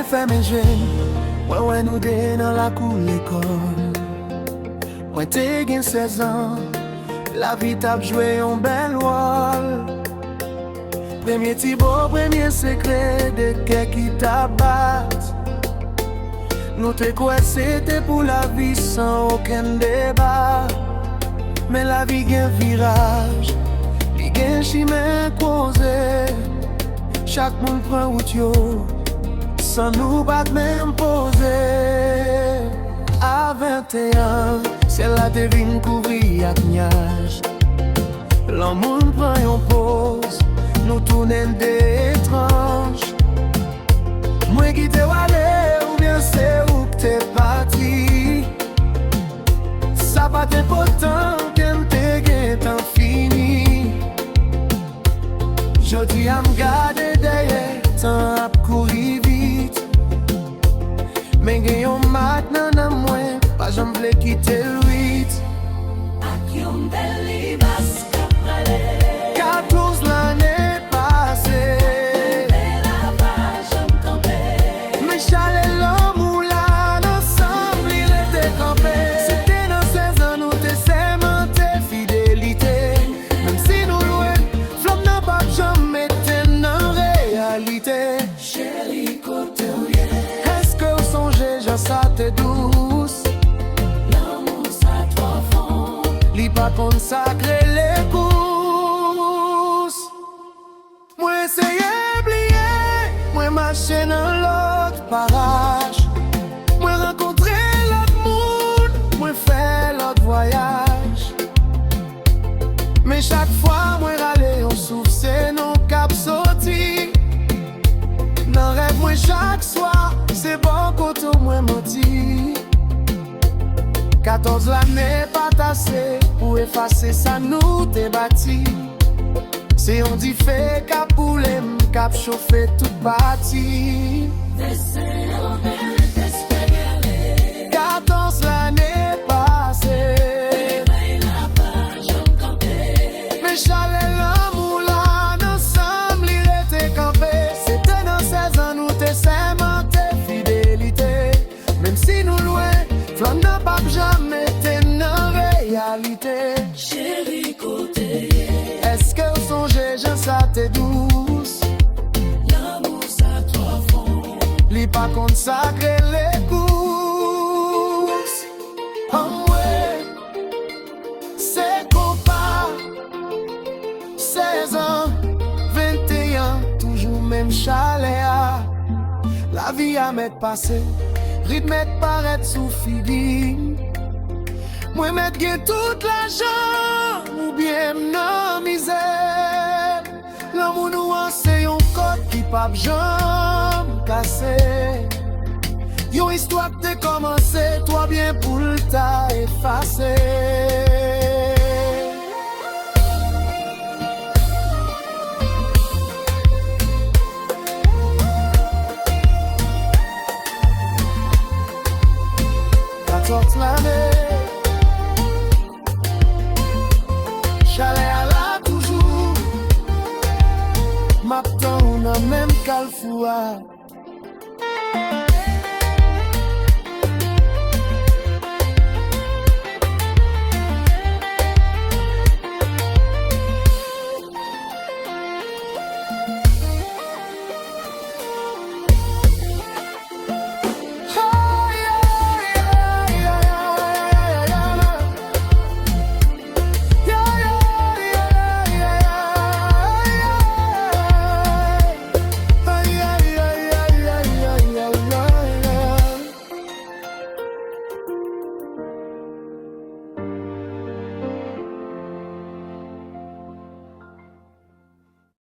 fait mes jeunes, ouais nous deux dans la cour l'école. Moi t'es gain 16 ans, la vie t'a joué un bel rôle. Premier Thibaut, premier secret de qu'est qui t'abat. Nous te quoi c'était pour la vie sans aucun débat. Mais la vie gain virage, il gain chemin croisé. Chaque monde prend route yo, sans nous battre même poser. À 21, c'est la devine couvrir avec nuage. L'amour prend une pause, nous tournons des étranges. Moi qui t'ai allé, ou bien c'est où que t'es parti. Ça va te pourtant, qu'un t'es guettant fini. Je dis à me garder derrière, temps à courir vite. Mais gagnons maintenant dans moi, pas j'aimerais quitter le 8. Ak yon bel libas kap prale 14 l'année passée. la page j'aime camper. Mais chalet l'amour là, ensemble il était campé. C'était dans 16 ans, nous t'es sémenté fidélité. Même si nous loin, flamme n'a pas jamais été dans réalité. Chérie côté où y'a Est-ce que vous songez, genre ça t'est douce? l'amour ça trois fonds. Li pas consacré les courses. Moi essayé oublier, moi marché dans l'autre parage. Moi rencontré l'autre monde, moi fait l'autre voyage. Mais chaque fois moi râler, on souffle, c'est non cap sorti. Dans rêve moi chaque soir, c'est bon quand au moins menti. 14 l'année pas tassé pour effacer ça nous t'es bâti. C'est on dit fait cap poulet, cap chauffer toute partie. Dessin en bel espérer 14 l'année passée. la page j'aime camper. Mais chalet l'amour là, ensemble il était campé. C'était dans 16 ans, nous t'es sémenté fidélité. Même si nous loin, flamme n'a pas jamais été dans réalité. Chérie côté Est-ce que vous songez, je ça t'es douce? l'amour ça trois fonds. Li pas consacré les courses. Oh ouais, c'est compas 16 ans, 21, toujours même chalet. La vie à m'être passé, rythme paraître sous fini. Moi mettre gain toute l'argent ou bien non misère. L'amour nous c'est un code qui pas jamais cassé. Yon histoire que t'es commencé, toi bien pour le t'a effacé. L'année chalet à la toujours m'attend on a même calfoua.